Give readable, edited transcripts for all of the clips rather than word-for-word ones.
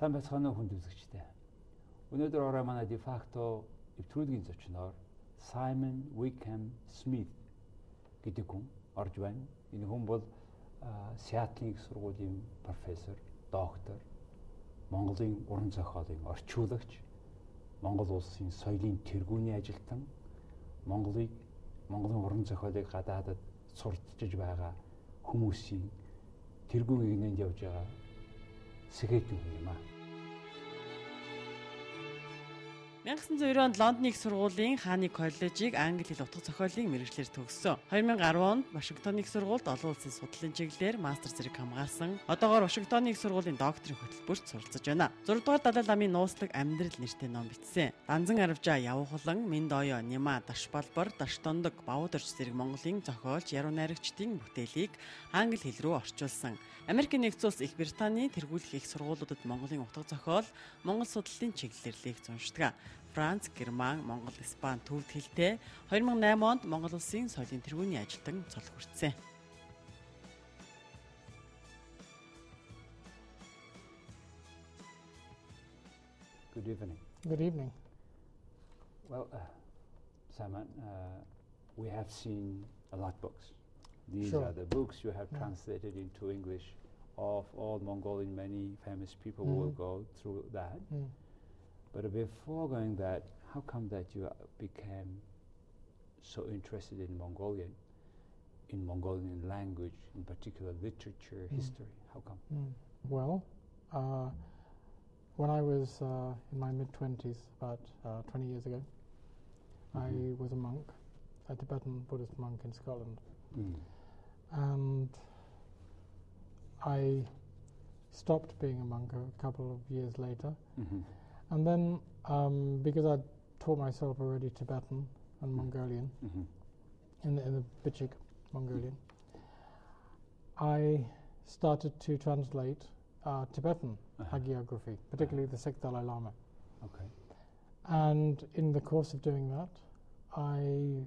Сайн байцгаана уу хүнд үзэгчдээ. Өнөөдөр орой манай дефакто нэвтрүүлгийн зочноор Саймон Викэм Смит гэдэг хүн орж байна. Энэ хүн бол Сиэтлийн их сургуулийн профессор, доктор, Монголын уран зохиолын орчуулагч, Монгол улсын соёлын тэргүүний ажилтан, Монголын уран зохиолыг гадаадад суралцаж байгаа хүмүүсийн тэргүүн игнэнд явж байгаа сэхэтэн хүн юм аа. 1990 онд Лондонын Их Сургуулийн Хааны коллежийг англи хэл утга зохиолын мэргэжлэр төгссөн. 2010 онд Вашингтоны Их Сургуульд олон улсын судлалын чиглэлээр мастер зэрэг хамгаалсан. Одоогоор Вашингтоны Их Сургуулийн докторын хөтөлбөрт суралцаж байна. 6 дугаар Далай ламын нууцлаг амьдрал нэртэй ном бичсэн. Данзан Аравжаа Явхолон, Минд Оё, Нима Даш Балбар, Даш Тондог, Бавударч зэрэг Монголын зохиолч, яруу найрагчдын бүтээлийг англи хэл рүү орчуулсан. Америкийн нэгдсэн улс Их Британий тэргүүлэх их сургуулиудад Монголын утга зохиол, Монгол судлалын чиглэлээр лекц уншдаг. Франц, Герман, Монгол, Испани төвд хэлтэй 2008 онд Монгол улсын соёлын тэргүүний ажилтан цол хүртсэн. Good evening. Good evening. Well, Simon, we have seen a lot of books. These Sure. are the books you have translated into English of all Mongolian. Many famous people will go through that. But before going that, how come that you became so interested in Mongolian language, in particular literature, history? How come? Well, when I was in my mid-20s, about 20 years ago, I was a monk, a Tibetan Buddhist monk in Scotland. And I stopped being a monk a couple of years later. And then, because I taught myself already Tibetan and Mongolian, in the Bichik Mongolian, I started to translate Tibetan hagiography, particularly the 6th Dalai Lama. Okay. And in the course of doing that, I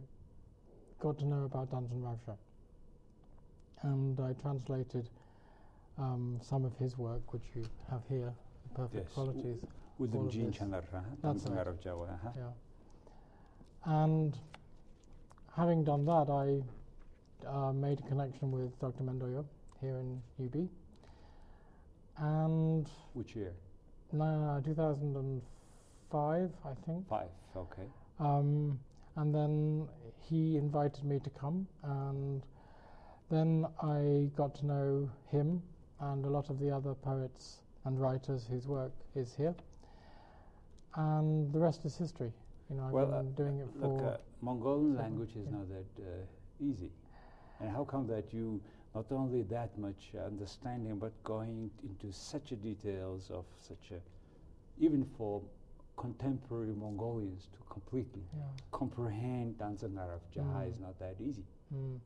got to know about Danzan Ravsha. And I translated some of his work, which you have here, The Perfect Qualities. That's right. Yeah. And having done that, I made a connection with Dr. Mendoyo here in UB. And Which year? 2005, I think. 5, okay. And then he invited me to come, and then I got to know him and a lot of the other poets and writers whose work is here. And the rest is history. You know, I've been doing it for... Look, Mongolian language is not that easy. And how come that you not only that much understanding, but going into such a details of such a, even for contemporary Mongolians to completely comprehend Danzan Aravjah is not that easy.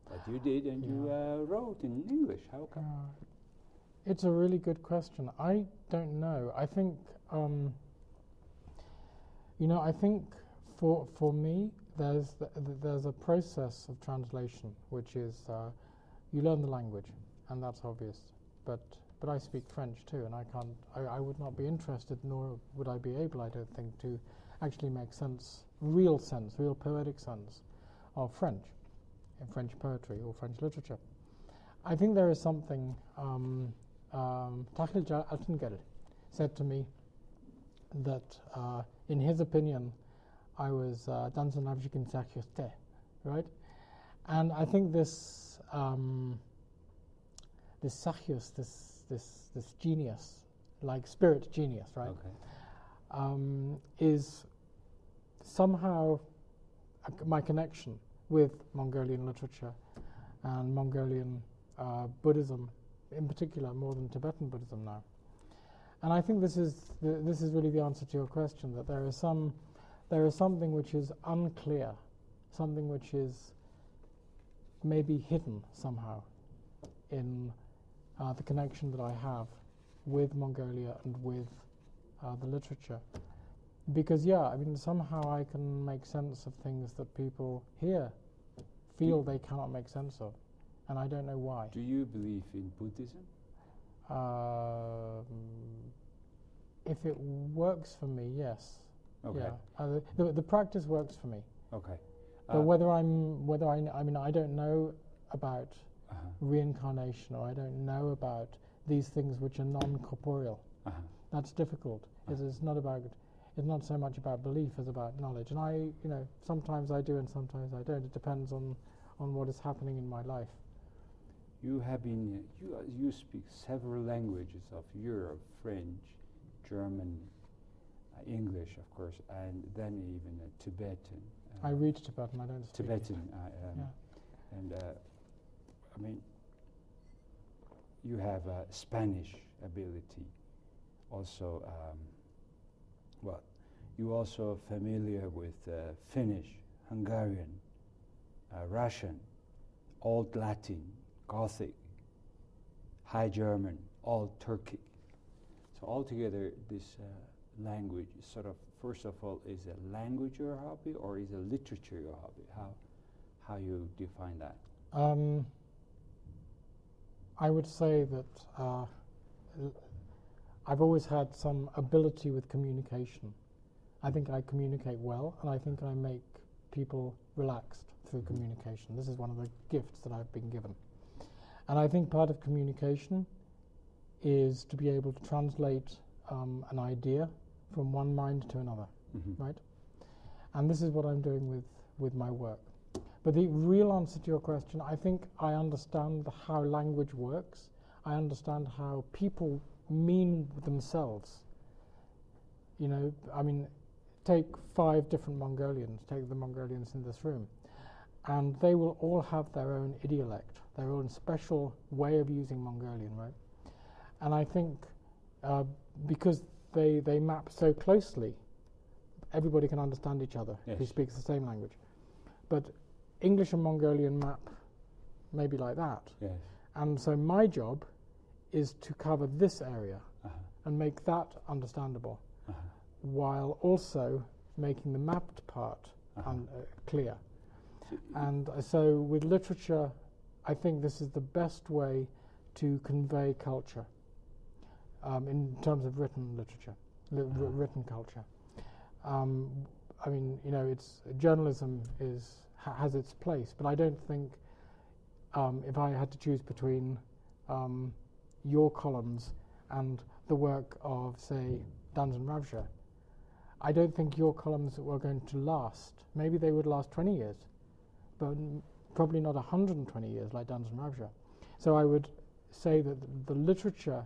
But you did, and you wrote in English. How come? It's a really good question. I don't know. I think... I think for me, there's a process of translation, which is you learn the language, and that's obvious. But I speak French too, and I would not be interested, nor would I be able, I don't think, to actually make real poetic sense of French, in French poetry or French literature. I think there is something. Takhil Altengel said to me that in his opinion, I was Danzan Avjikin Sakyoste, right? And I think this Sakyos, this genius, like spirit genius, right? Okay. Is somehow my connection with Mongolian literature and Mongolian Buddhism, in particular, more than Tibetan Buddhism now. And I think this is really the answer to your question, that there is something which is unclear, something which is maybe hidden somehow in the connection that I have with Mongolia and with the literature. Because somehow I can make sense of things that people here feel they cannot make sense of, and I don't know why. Do you believe in Buddhism? If it works for me, yes. Okay. Yeah. The practice works for me. Okay. But I mean, I don't know about reincarnation, or I don't know about these things which are non-corporeal. That's difficult. It's not so much about belief as about knowledge. And sometimes I do and sometimes I don't. It depends on what is happening in my life. You speak several languages of Europe: French, German, English, of course, and then even Tibetan. I read Tibetan. I don't speak Tibetan. And I mean, you have Spanish ability. Also, you also familiar with Finnish, Hungarian, Russian, Old Latin, Gothic, High German, Old Turkic. So altogether, this language is sort of, first of all, is a language your hobby, or is a literature your hobby? How you define that? I would say that I've always had some ability with communication. I think I communicate well, and I think I make people relaxed through communication. This is one of the gifts that I've been given. And I think part of communication is to be able to translate an idea from one mind to another, right? And this is what I'm doing with my work. But the real answer to your question, I think I understand how language works. I understand how people mean themselves. I mean, take 5 different Mongolians, take the Mongolians in this room, and they will all have their own idiolect, their own special way of using Mongolian, right? And I think because they map so closely, everybody can understand each other who speaks the same language. But English and Mongolian map maybe like that. Yes. And so my job is to cover this area and make that understandable, while also making the mapped part clear. And so with literature, I think this is the best way to convey culture in terms of written literature, written culture. I mean, journalism has its place, but I don't think if I had to choose between your columns and the work of, say, Danzan Ravsha, I don't think your columns were going to last. Maybe they would last 20 years, but probably not 120 years like Danzan Ravsha. So I would say that the literature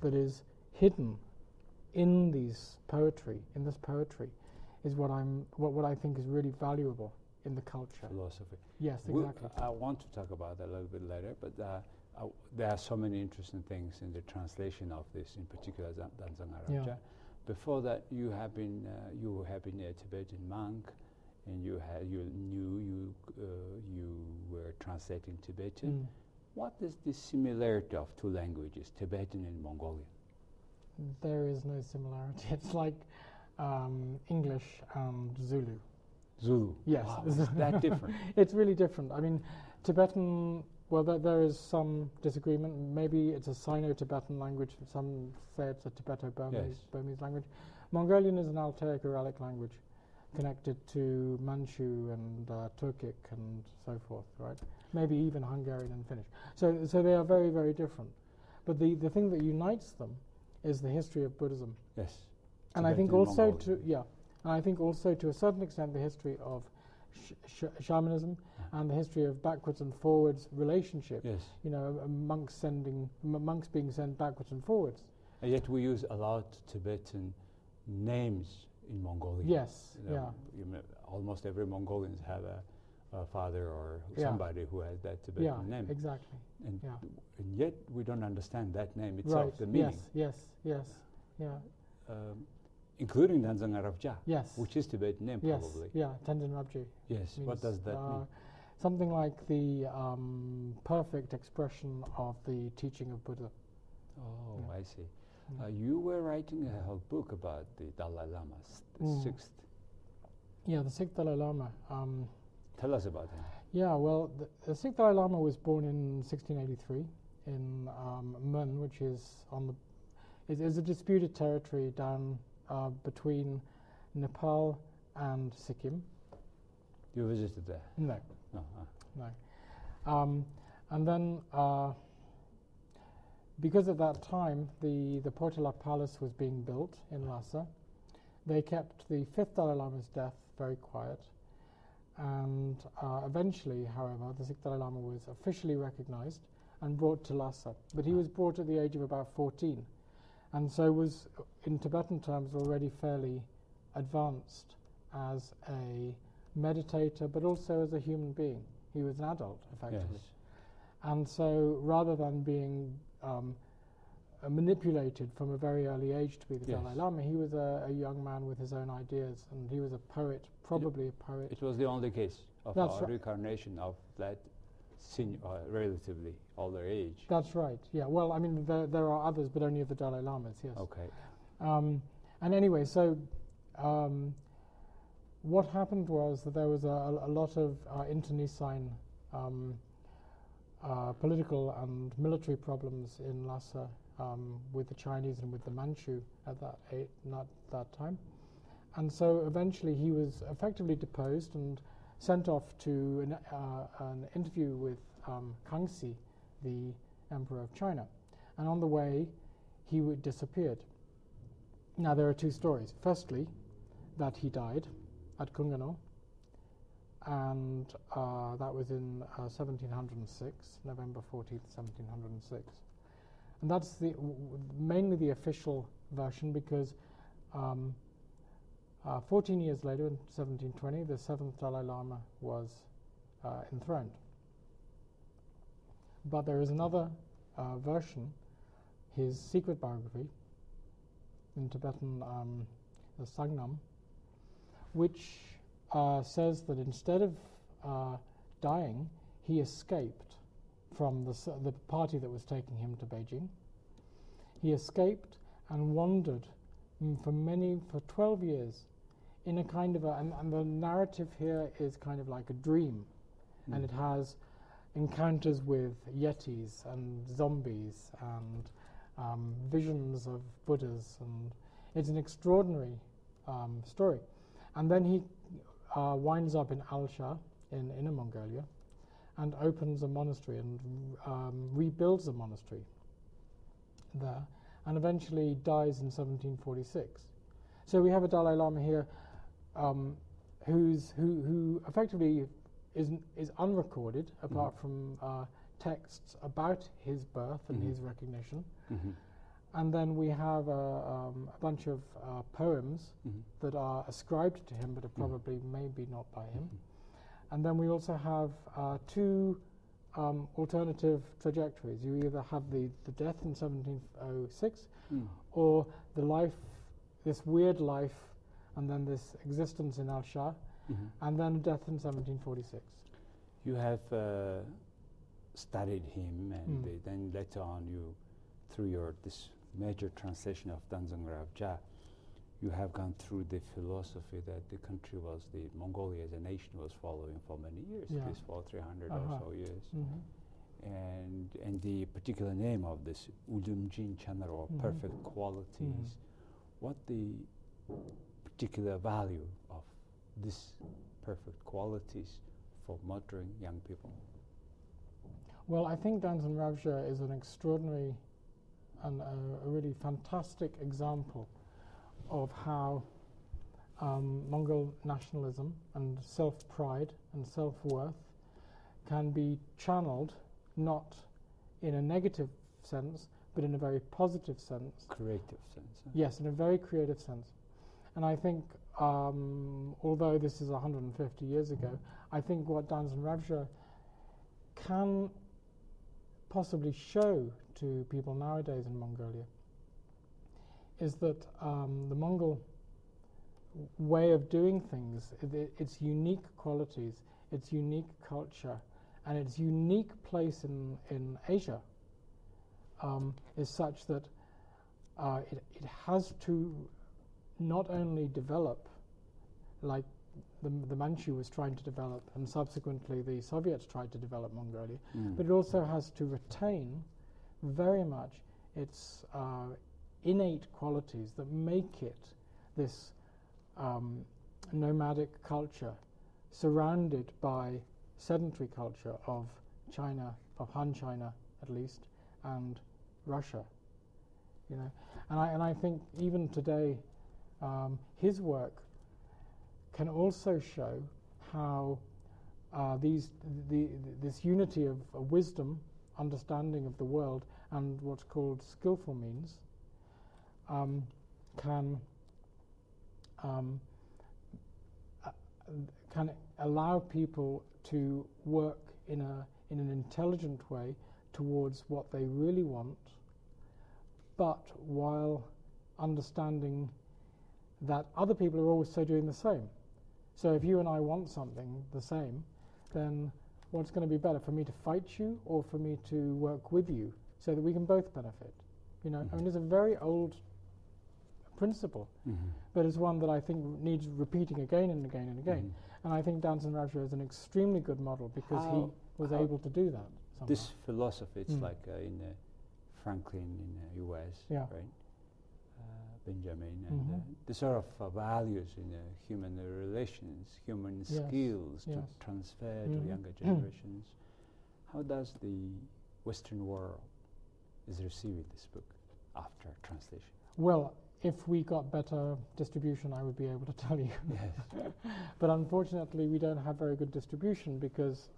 that is hidden in this poetry, is what I think is really valuable in the culture. Philosophy. Yes, exactly. I want to talk about that a little bit later, but there are so many interesting things in the translation of this, in particular Danzan Ravsha. Yeah. Before that, you have been a Tibetan monk, and you were translating Tibetan. What is the similarity of 2 languages, Tibetan and Mongolian? There is no similarity. It's like English and Zulu. Zulu? Yes. Wow, is that different? It's really different. I mean, Tibetan, well, there is some disagreement. Maybe it's a Sino-Tibetan language. Some say it's a Tibeto-Burmese language. Mongolian is an Altaic Uralic language connected to Manchu and Turkic and so forth, right? Maybe even Hungarian and Finnish. So they are very, very different. But the thing that unites them is the history of Buddhism. Yes. And I think also to a certain extent the history of shamanism and the history of backwards and forwards relationship. Yes. Monks being sent backwards and forwards. And yet we use a lot Tibetan names in Mongolian. Yes. Almost every Mongolian have a father or somebody who has that Tibetan name. Exactly. And yet we don't understand that name itself, right. the meaning. Yes. Yeah. Including Danzan Ravsha, yes, which is Tibetan name, probably. Yeah, Tenzin Rabji. Yes, what does that mean? Something like the perfect expression of the teaching of Buddha. Oh, I see. You were writing a whole book about the Dalai Lama, the 6th. Yeah, the 6th Dalai Lama. Tell us about him. Yeah, well, the 6th Dalai Lama was born in 1683 in Men, which is It is a disputed territory down between Nepal and Sikkim. You visited there? No. No. No. And then, because at that time the Portala Palace was being built in Lhasa, they kept the fifth Dalai Lama's death very quiet. And eventually, however, the sixth Dalai Lama was officially recognized and brought to Lhasa. But he was brought at the age of about 14, and so was, in Tibetan terms, already fairly advanced as a meditator, but also as a human being. He was an adult, effectively. Yes. And so, rather than being manipulated from a very early age to be the Yes. Dalai Lama, he was a young man with his own ideas, and he was a poet, probably a poet. It was the only case of That's a right. reincarnation of that relatively older age. That's right, yeah. Well, I mean, there are others, but only of the Dalai Lamas, yes. Okay. And anyway, so what happened was that there was a lot of internecine political and military problems in Lhasa with the Chinese and with the Manchu at that time. And so eventually he was effectively deposed and sent off to an interview with Kangxi, the Emperor of China. And on the way, he disappeared. Now, there are two stories. Firstly, that he died at Kungano, and that was in 1706, November 14th, 1706. And that's mainly the official version, because 14 years later, in 1720, the seventh Dalai Lama was enthroned. But there is another version, his secret biography, in Tibetan, the Sangnam, which says that instead of dying, he escaped from the party that was taking him to Beijing. He escaped and wandered for 12 years in a kind of and the narrative here is kind of like a dream, and it has encounters with yetis and zombies and visions of Buddhas, and it's an extraordinary story. And then he winds up in Alsha in Inner Mongolia and opens a monastery and rebuilds a monastery there, and eventually dies in 1746. So we have a Dalai Lama here who effectively is unrecorded, apart from texts about his birth and his recognition. And then we have a bunch of poems that are ascribed to him, but are probably maybe not by him. And then we also have two alternative trajectories. You either have the death in 1706, or the life, this weird life, and then this existence in Al-Shah, and then death in 1746. You have studied him, and then later on through this major translation of Danzang Ravja, you have gone through the philosophy that the country Mongolia as a nation was following for many years, at least for 300 or so years. And the particular name of this Ulumjin Chanar, or perfect qualities, what the particular value of this perfect qualities for mothering young people? Well, I think Danzang Ravja is an extraordinary and a really fantastic example of how Mongol nationalism and self-pride and self-worth can be channeled not in a negative sense, but in a very positive sense. Creative sense. Yes, in a very creative sense. And I think, although this is 150 years ago, I think what Danzang Ravja can possibly show to people nowadays in Mongolia is that the Mongol way of doing things, its unique qualities, its unique culture, and its unique place in Asia is such that it has to not only develop like the Manchu was trying to develop, and subsequently the Soviets tried to develop Mongolia, but it also has to retain very much its innate qualities that make it this nomadic culture surrounded by sedentary culture of China, of Han China at least, and Russia. You know, and I think even today, his work can also show how this unity of wisdom, understanding of the world, and what's called skillful means can allow people to work in an intelligent way towards what they really want, but while understanding that other people are also doing the same. So if you and I want something the same, then what's going to be better, for me to fight you or for me to work with you so that we can both benefit? You know, I mean, it's a very old principle, but it's one that I think needs repeating again and again and again. And I think Danton Ravsha is an extremely good model because he was able to do that somehow. This philosophy, it's like in Franklin in the US, right? Benjamin, and the sort of values in human relations, human skills to transfer to younger generations. How does the Western world is receiving this book after translation? Well, if we got better distribution, I would be able to tell you. Yes. But unfortunately, we don't have very good distribution because,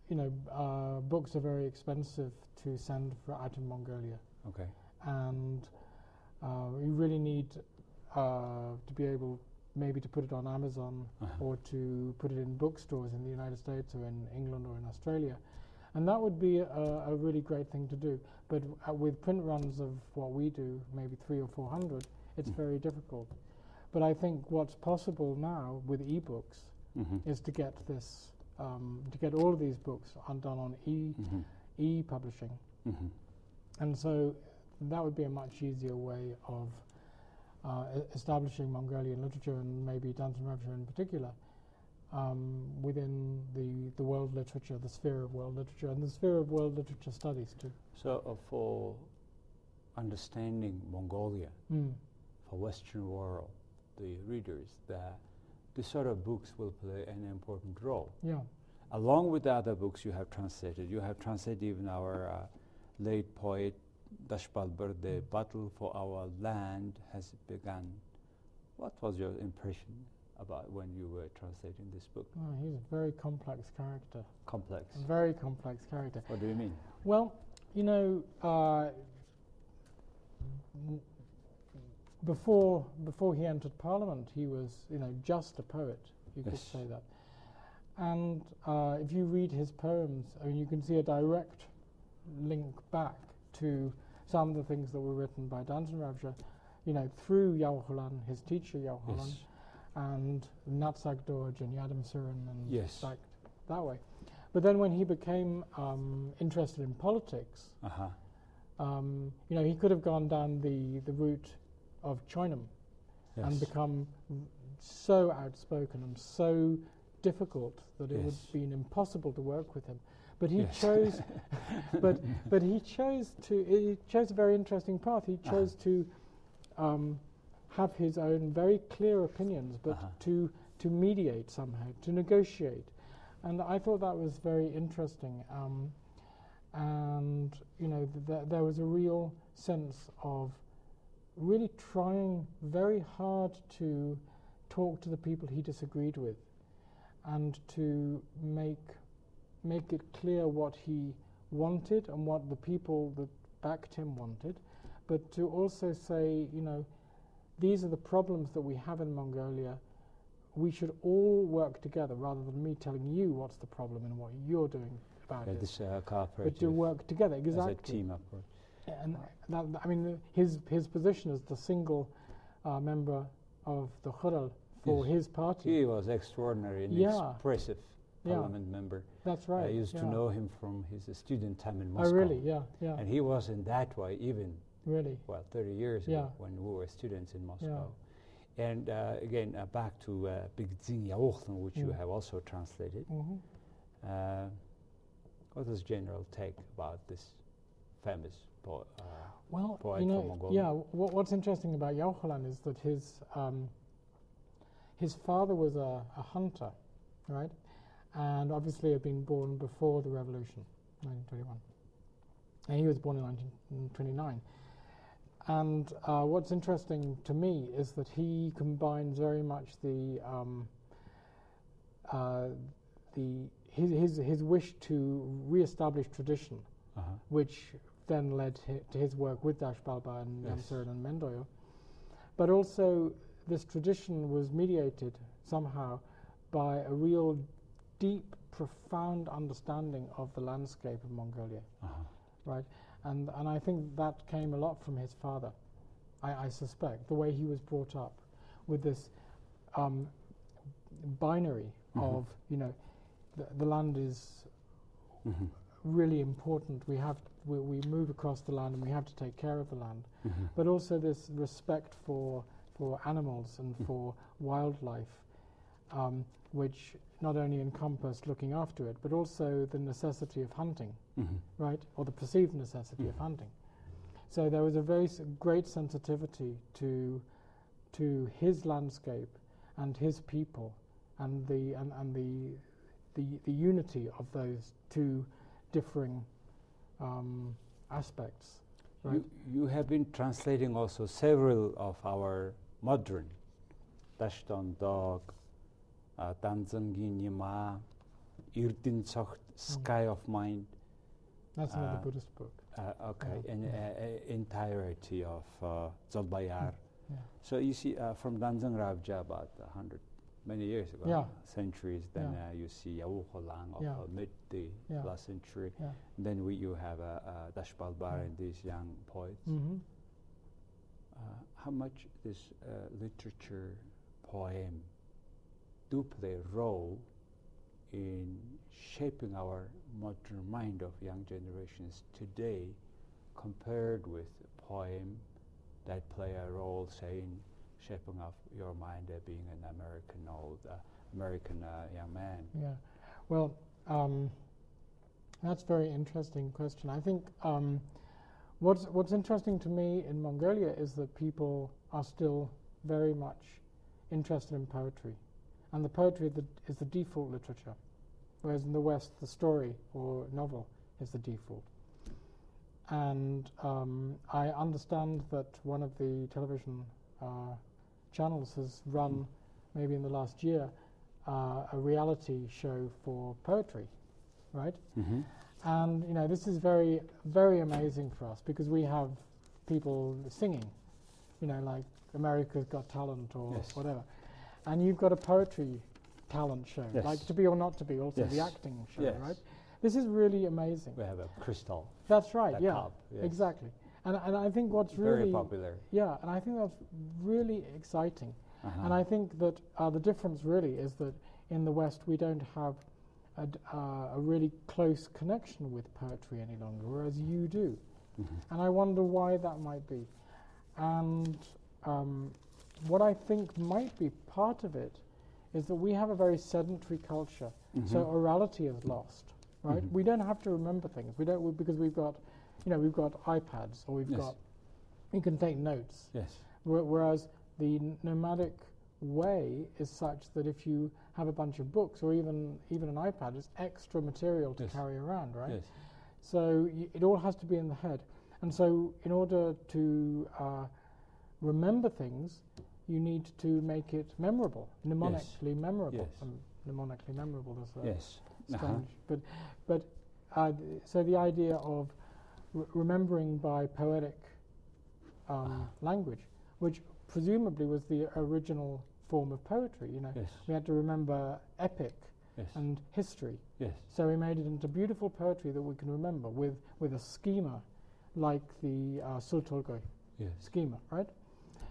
you know, books are very expensive to send out in Mongolia. Okay. And you really need to be able maybe to put it on Amazon or to put it in bookstores in the United States or in England or in Australia. And that would be a really great thing to do. But with print runs of what we do, maybe 300 or 400, it's very difficult. But I think what's possible now with e-books is to get this, to get all of these books done on e-publishing. And so that would be a much easier way of establishing Mongolian literature, and maybe Danton Ravsha in particular, within the world literature, the sphere of world literature, and the sphere of world literature studies too. So for understanding Mongolia, for Western world, the readers, this sort of books will play an important role. Yeah. Along with the other books you have translated even our late poet Dashpal Bird, The Battle for Our Land Has Begun. What was your impression about when you were translating this book? Oh, he's a very complex character. Complex? A very complex character. What do you mean? Well, you know, before he entered Parliament, he was, you know, just a poet. You could say that. And if you read his poems, I mean, you can see a direct link back to some of the things that were written by Danton Ravsha, you know, through Yao Hulan, his teacher Yao Hulan, and Natsak Dorj and Yadam Surin and that way. But then when he became interested in politics, you know, he could have gone down the route of Choinam and become so outspoken and so difficult that it would have been impossible to work with him. But he chose, but he chose a very interesting path. He chose to have his own very clear opinions, but to mediate somehow, to negotiate, and I thought that was very interesting. And you know, there was a real sense of really trying very hard to talk to the people he disagreed with, and to make it clear what he wanted and what the people that backed him wanted, but to also say, you know, these are the problems that we have in Mongolia. We should all work together rather than me telling you what's the problem and what you're doing about it. This cooperative. But to work together, exactly. As a team approach. And that, I mean, his position as the single member of the Khural for his party. He was extraordinary and expressive parliament member. That's right. I used to know him from his student time in Moscow. Oh, really? Yeah, yeah. And he was in that way even, really, well, 30 years ago when we were students in Moscow. And again, back to Big Dzing Yaochlan, which you have also translated. What is general take about this famous Well, poet you know, from Mongolia? yeah. What's interesting about Yaucholan is that his father was a hunter, right, and obviously had been born before the revolution, 1921, and he was born in 1929. And what's interesting to me is that he combines very much his wish to re-establish tradition, which then led to his work with Dash Balba and Yamsurin and Mendoyo. But also this tradition was mediated somehow by a real deep, profound understanding of the landscape of Mongolia, right? And I think that came a lot from his father, I suspect, the way he was brought up with this binary of, you know, the land is really important. We move across the land and we have to take care of the land. But also this respect for animals and for wildlife, which not only encompassed looking after it, but also the necessity of hunting, right, or the perceived necessity of hunting. So there was a very great sensitivity to his landscape and his people, and the unity of those two differing aspects. Right? You have been translating also several of our modern Dashton Dog, Danzangi Nima, Irdin Socht, Sky of Mind. That's another Buddhist book. Okay, entirety of Zolbayar. Yeah. So you see, from Danzang Ravja about 100, many years ago, centuries, then you see Yaucholan of mid the last century. Then you have Dash Balbar and these young poets. How much this literature, poem, do play a role in shaping our modern mind of young generations today compared with a poem that play a role, say, in shaping of your mind being an American young man? Yeah, well, that's a very interesting question. I think what's interesting to me in Mongolia is that people are still very much interested in poetry, and the poetry is the default literature, whereas in the West the story or novel is the default. And I understand that one of the television channels has run, maybe in the last year, a reality show for poetry, right? And you know, this is very, very amazing for us because we have people singing, you know, like America's Got Talent or whatever, and you've got a poetry talent show, like To Be or Not to Be, also the acting show, right? This is really amazing. We have a crystal. That's right. That yeah, cup, exactly. And I think what's very really popular. Yeah, and I think that's really exciting. And I think that the difference really is that in the West we don't have a really close connection with poetry any longer, whereas you do. And I wonder why that might be. And what I think might be part of it is that we have a very sedentary culture, so orality is lost. Right? We don't have to remember things. We don't because we've got, you know, we've got iPads or we've got. You can take notes. Whereas the nomadic way is such that if you have a bunch of books or even an iPad, it's extra material to carry around, right? So it all has to be in the head. And so in order to remember things, you need to make it memorable, mnemonically memorable. Mnemonically memorable is strange, but so the idea of remembering by poetic language, which presumably was the original form of poetry. You know, we had to remember epic and history. So we made it into beautiful poetry that we can remember with a schema, like the Sultolgoy schema, right?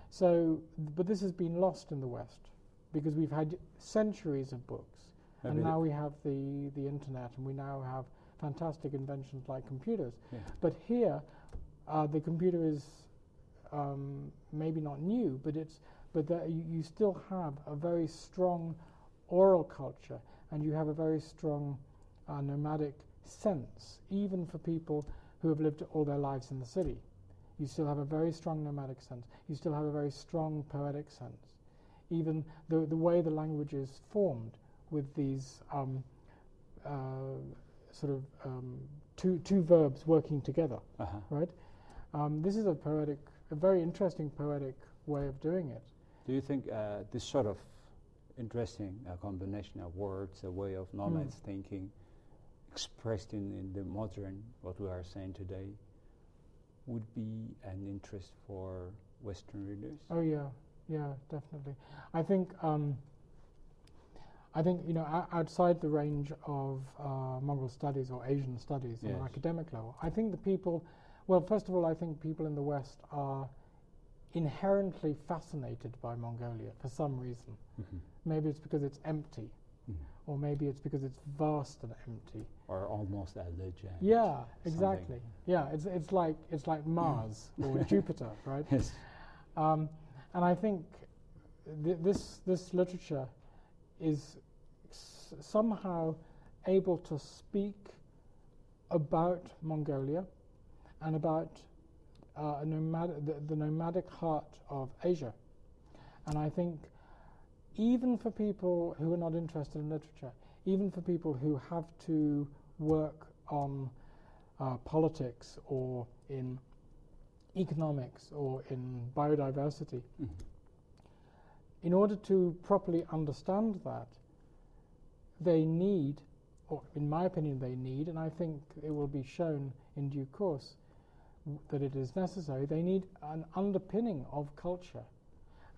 So, but this has been lost in the West because we've had centuries of books. And now we have the internet, and we now have fantastic inventions like computers. But here, the computer is maybe not new, but you still have a very strong oral culture, and you have a very strong nomadic sense, even for people who have lived all their lives in the city. You still have a very strong nomadic sense. You still have a very strong poetic sense. Even the way the language is formed with these two verbs working together, right? This is a very interesting poetic way of doing it. Do you think this sort of interesting combination of words, a way of nomads thinking, expressed in the modern, what we are saying today, would be an interest for Western readers? Oh yeah, definitely. I think outside the range of Mongol studies or Asian studies on an academic level, I think the people, well, first of all, I think people in the West are inherently fascinated by Mongolia for some reason. Maybe it's because it's empty, or maybe it's because it's vast and empty, or almost a legend. Yeah, exactly. Yeah, it's like Mars or Jupiter, right? Yes. And I think this literature is somehow able to speak about Mongolia and about the nomadic heart of Asia. And I think even for people who are not interested in literature, even for people who have to work on politics or in economics or in biodiversity, in order to properly understand that, they need, or in my opinion they need, and I think it will be shown in due course that it is necessary, they need an underpinning of culture.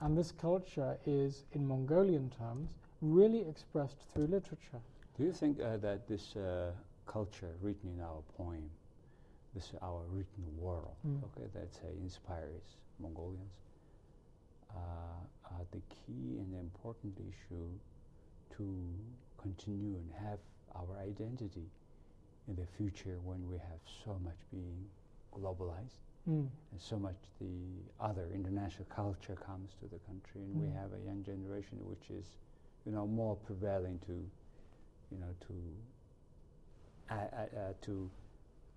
And this culture is, in Mongolian terms, really expressed through literature. Do you think that this culture written in our poem, this our written world, that inspires Mongolians, are the key and important issue to continue and have our identity in the future when we have so much being globalized and so much the other international culture comes to the country, and we have a young generation which is, more prevailing to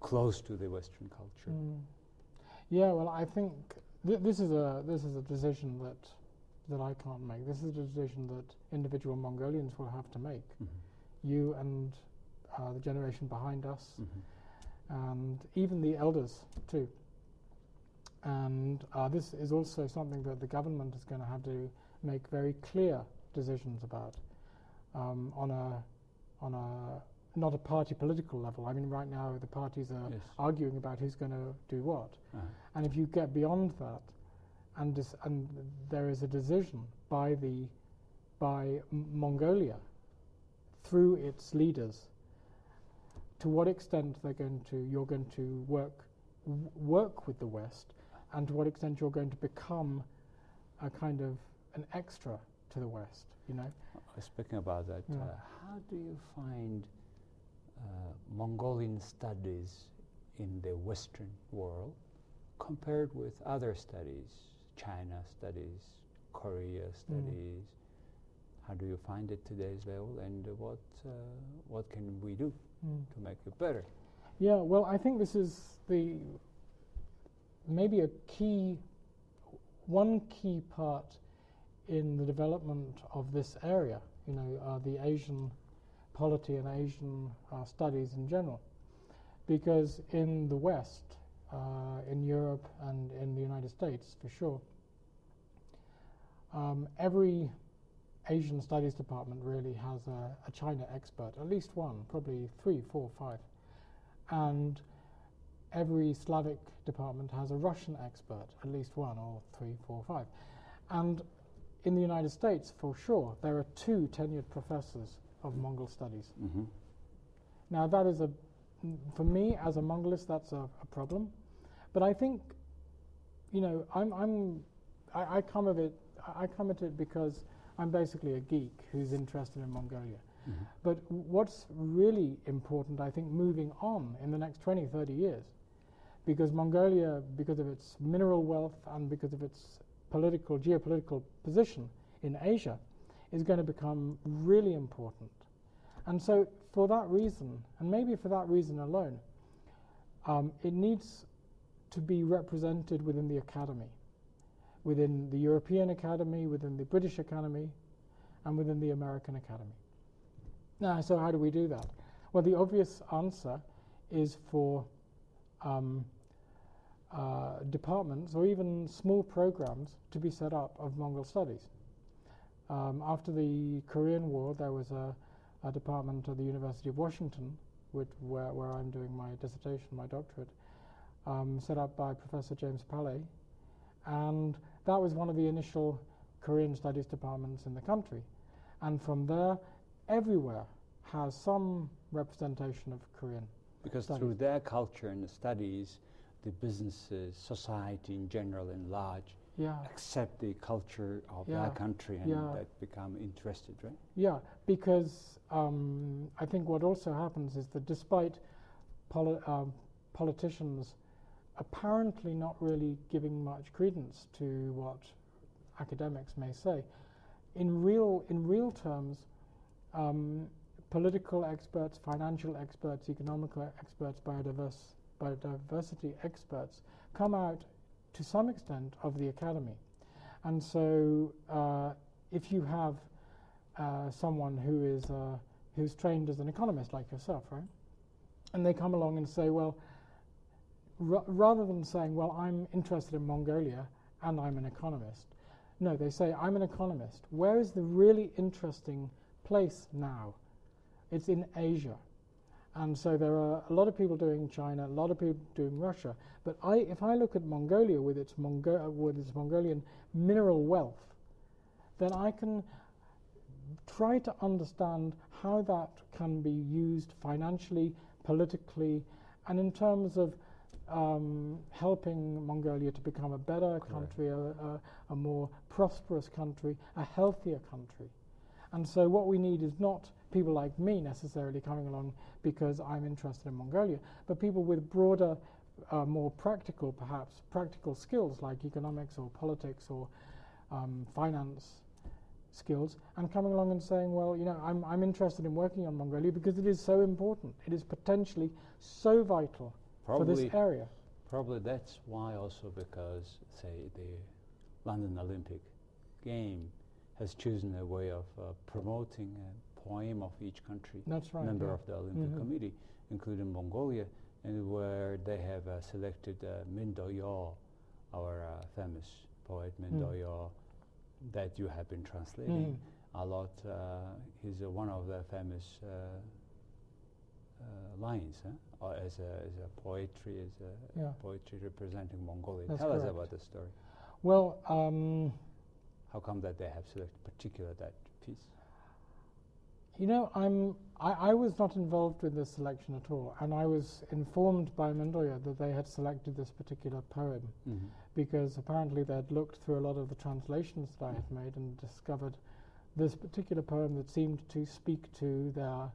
close to the Western culture. Yeah, well, I think this is a decision that I can't make. This is a decision that individual Mongolians will have to make. You and the generation behind us, and even the elders too. And this is also something that the government is going to have to make very clear decisions about on a not a party political level. I mean, right now the parties are arguing about who's going to do what. And if you get beyond that, and there is a decision by Mongolia through its leaders to what extent you're going to work with the West, and to what extent you're going to become a kind of an extra to the West, Speaking about that, how do you find Mongolian studies in the Western world compared with other studies, China studies, Korea studies? How do you find it today's level, and what can we do to make it better? Yeah, well, I think this is maybe one key part in the development of this area, the Asian polity and Asian studies in general. Because in the West, in Europe and in the United States for sure, every Asian studies department really has a China expert, at least one, probably 3, 4, 5. And every Slavic department has a Russian expert, at least one, or 3, 4, 5. And in the United States, for sure, there are 2 tenured professors of Mongol studies. Now that is for me as a Mongolist, that's a problem. But I think, I come at it because I'm basically a geek who's interested in Mongolia. But what's really important, I think, moving on in the next 20, 30 years, because Mongolia, because of its mineral wealth and because of its geopolitical position in Asia, is going to become really important. And so for that reason, and maybe for that reason alone, it needs to be represented within the academy, within the European Academy, within the British Academy, and within the American Academy. Now, so how do we do that? Well, the obvious answer is for departments or even small programs to be set up of Mongol studies. After the Korean War, there was a department at the University of Washington, where I'm doing my dissertation, my doctorate, set up by Professor James Paley, and that was one of the initial Korean studies departments in the country. And from there, everywhere has some representation of Korean because studies. Through their culture and the studies, the businesses, society in general and large, accept the culture of that country and that become interested, right? Yeah, because I think what also happens is that despite politicians apparently not really giving much credence to what academics may say, in real terms, political experts, financial experts, economical experts, biodiversity experts come out to some extent of the academy. And so if you have someone who's trained as an economist like yourself, right, and they come along and say, well, rather than saying, well, I'm interested in Mongolia and I'm an economist, no, they say, I'm an economist. Where is the really interesting place now? It's in Asia. And so there are a lot of people doing China, a lot of people doing Russia. But if I look at Mongolia with its Mongolian mineral wealth, then I can try to understand how that can be used financially, politically, and in terms of helping Mongolia to become a better country, a more prosperous country, a healthier country. And so what we need is not people like me necessarily coming along because I'm interested in Mongolia, but people with broader, more practical, perhaps, practical skills like economics or politics or finance skills, and coming along and saying, well, you know, I'm interested in working on Mongolia because it is so important. It is potentially so vital for this area. Probably that's why also because, say, the London Olympic game has chosen a way of promoting a poem of each country, member of the Olympic Committee, including Mongolia, and where they have selected Min Do-yo, our famous poet Min Do-yo, that you have been translating a lot. He's one of the famous lines as a poetry, poetry representing Mongolia. That's Tell correct. us about the story. Well, how come that they have selected particular that piece? You know, I was not involved with this selection at all, and I was informed by Mendoya that they had selected this particular poem because apparently they had looked through a lot of the translations that I had made and discovered this particular poem that seemed to speak to their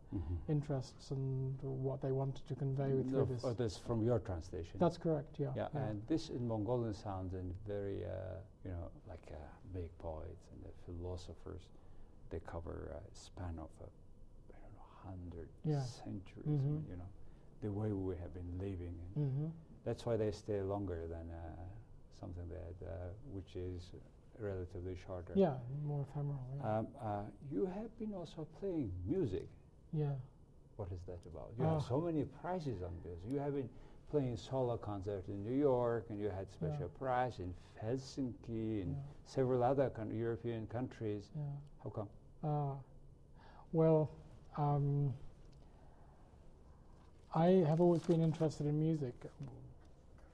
interests and what they wanted to convey through this. Oh, that's from your translation. That's correct. Yeah. And this in Mongolian sounds and very, you know, like big poets and the philosophers. They cover a span of, I don't know, 100 centuries. You know, the way we have been living. That's why they stay longer than something that which is relatively shorter. Yeah, more ephemeral. Yeah. You have been also playing music. Yeah. What is that about? You have so many prizes on this. You have been playing solo concerts in New York, and you had special prize in Helsinki and several other European countries. Yeah. How come? Well, I have always been interested in music.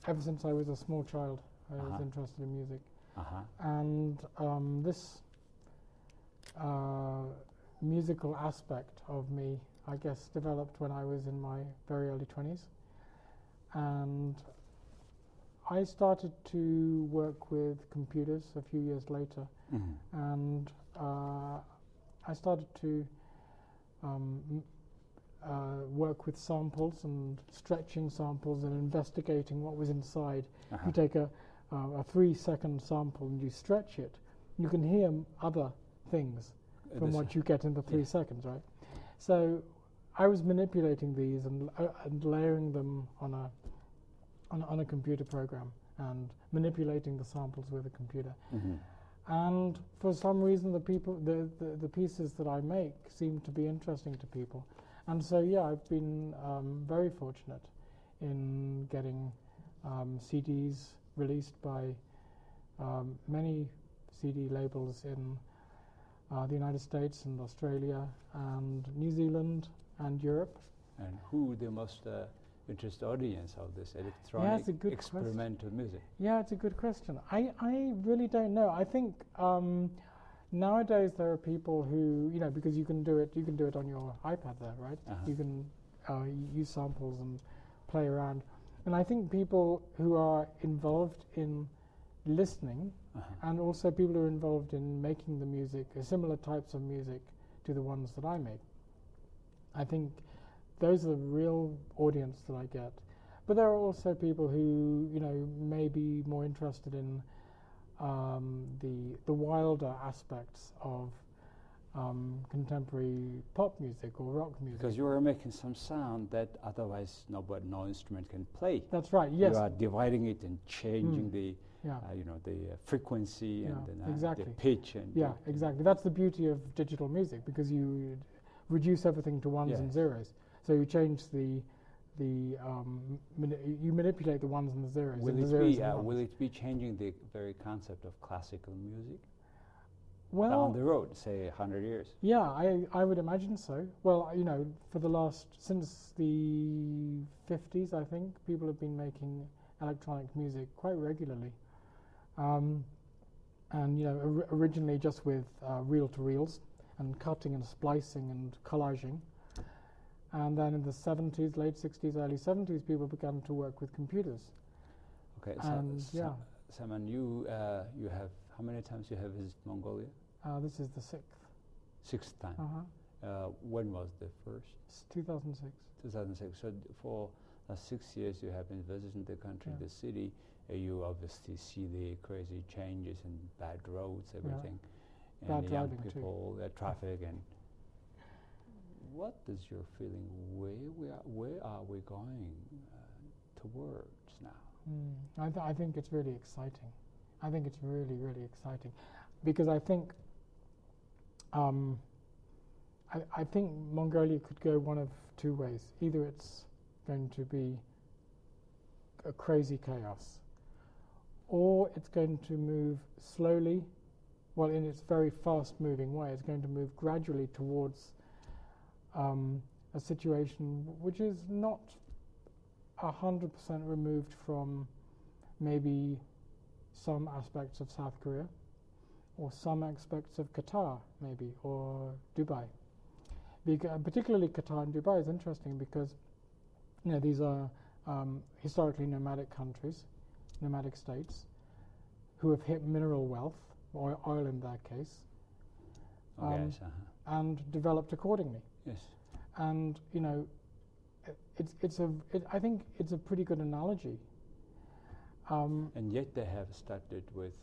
Ever since I was a small child, I was interested in music. And this musical aspect of me, I guess, developed when I was in my very early 20s. And I started to work with computers a few years later. And I started to work with samples and stretching samples and investigating what was inside. You take a 3-second sample and you stretch it, you can hear other things from what you get in the 3 seconds, right? So I was manipulating these and layering them on on a computer program and manipulating the samples with a computer. Mm-hmm. And for some reason, the pieces that I make seem to be interesting to people. And so, yeah, I've been very fortunate in getting CDs released by many CD labels in the United States and Australia and New Zealand and Europe. And who the most interested audience of this electronic experimental music? Yeah, it's a good question. I really don't know. I think nowadays there are people who, you know, because you can do it on your iPad there, right? Uh-huh. You can use samples and play around. And I think people who are involved in listening and also people who are involved in making the music, similar types of music to the ones that I make, I think those are the real audience that I get. But there are also people who, you know, may be more interested in the wilder aspects of contemporary pop music or rock music. Because you are making some sound that otherwise no instrument can play. That's right. Yes. You are dividing it and changing the frequency and exactly. the pitch and exactly. That's the beauty of digital music, because you reduce everything to ones and zeros. So you change you manipulate the ones and the zeros. Will it be changing the very concept of classical music? Well, down the road, say 100 years. Yeah, I would imagine so. Well, you know, since the 50s, I think, people have been making electronic music quite regularly. And, you know, originally just with reel-to-reels and cutting and splicing and collaging. And then in the 70s, late 60s, early 70s, people began to work with computers. Okay, Simon, you have, how many times you have visited Mongolia? This is the sixth time. When was the first? 2006. 2006. So for 6 years you have been visiting the country, the city. You obviously see the crazy changes and bad roads, everything, and young people, traffic, and what is your feeling? Where are we going towards now? I think it's really exciting. I think it's really, really exciting, because I think I think Mongolia could go one of two ways. Either it's going to be a crazy chaos, or it's going to move slowly, well, in its very fast-moving way. It's going to move gradually towards a situation which is not 100% removed from maybe some aspects of South Korea, or some aspects of Qatar, maybe, or Dubai. Particularly Qatar and Dubai is interesting because, you know, these are historically nomadic countries, nomadic states, who have hit mineral wealth, or oil in their case, and developed accordingly. Yes. And, you know, I think it's a pretty good analogy. And yet they have started with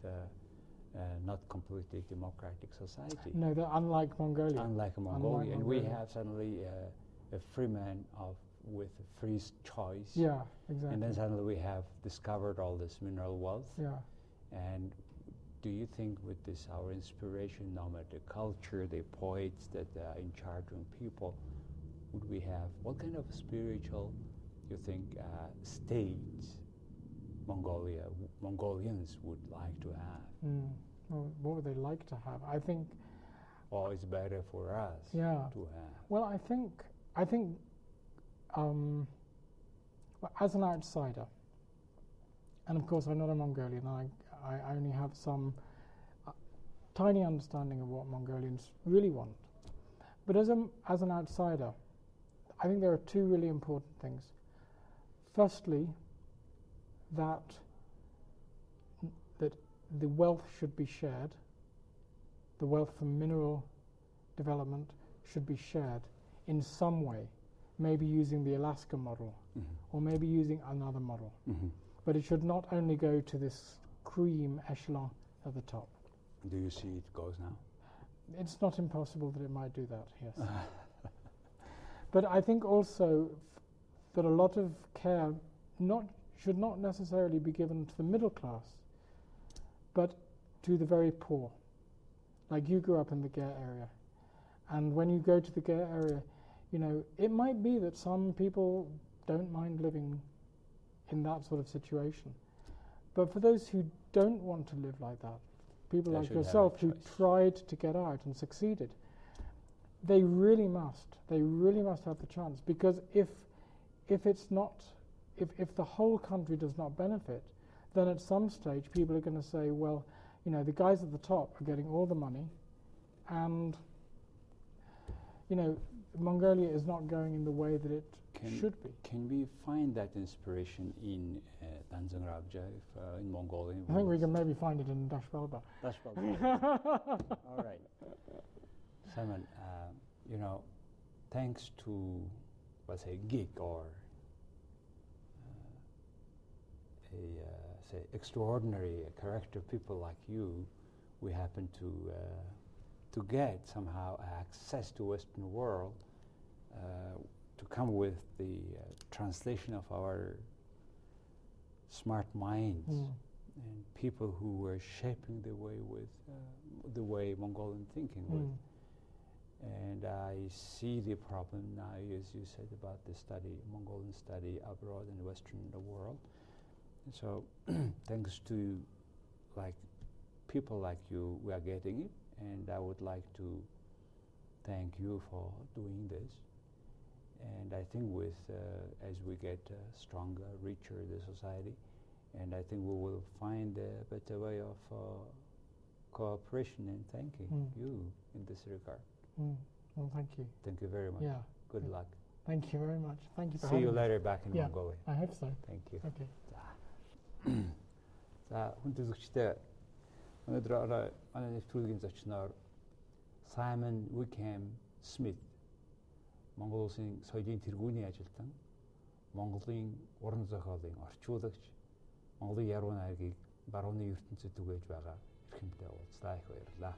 not completely democratic society. No, they're unlike Mongolia. Unlike Mongolia. And we have suddenly a free man with a free choice. Yeah, exactly. And then suddenly we have discovered all this mineral wealth. Yeah. And do you think with this, our inspiration, no matter the culture, the poets that are in charge of people, would we have, what kind of spiritual, you think, states Mongolians would like to have? Well, what would they like to have? I think... Or it's better for us to have? Well, I think as an outsider, and of course I'm not a Mongolian, I only have some tiny understanding of what Mongolians really want. But as an outsider, I think there are two really important things. Firstly, that the wealth should be shared. The wealth from mineral development should be shared in some way, maybe using the Alaska model, or maybe using another model. But it should not only go to this cream echelon at the top. Do you see it goes now? It's not impossible that it might do that, yes. But I think also that a lot of care should not necessarily be given to the middle class, but to the very poor. Like you grew up in the Gare area, and when you go to the Gare area, you know, it might be that some people don't mind living in that sort of situation. But for those who don't want to live like that, people like yourself who tried to get out and succeeded, they really must have the chance, because if the whole country does not benefit, then at some stage people are going to say, well, you know, the guys at the top are getting all the money, and you know, Mongolia is not going in the way that it should be. Can we find that inspiration in Tanzang Rabja, in Mongolian? I think we can maybe find it in Dashbalba. All right. Simon, you know, thanks to, let's say, gig or say extraordinary character people like you, we happen to get somehow access to Western world, to come with the translation of our smart minds and people who were shaping the way Mongolian thinking was. And I see the problem now, as you said, about the Mongolian study abroad in the Western world. And so, thanks to people like you, we are getting it. And I would like to thank you for doing this. And I think as we get stronger, richer the society, and I think we will find a better way of cooperation and thanking you in this regard. Well, thank you. Thank you very much. Yeah. Good luck. Thank you very much. Thank you for See you having me. later back in Mongolia. I hope so. Thank you. Okay. За, хүн төсөгчтэй өнөөдөр манай нэвтрүүлгийн зочноор Саймон Викэм Смит, Монгол улсын соёлын тэргүүний ажилтан, Монголын уран зохиолын орчуулагч, Монголын яруу найргийг барууны ертөнцид түгээж байгаа эрхэмтэй уулзлаа. Их баярлалаа.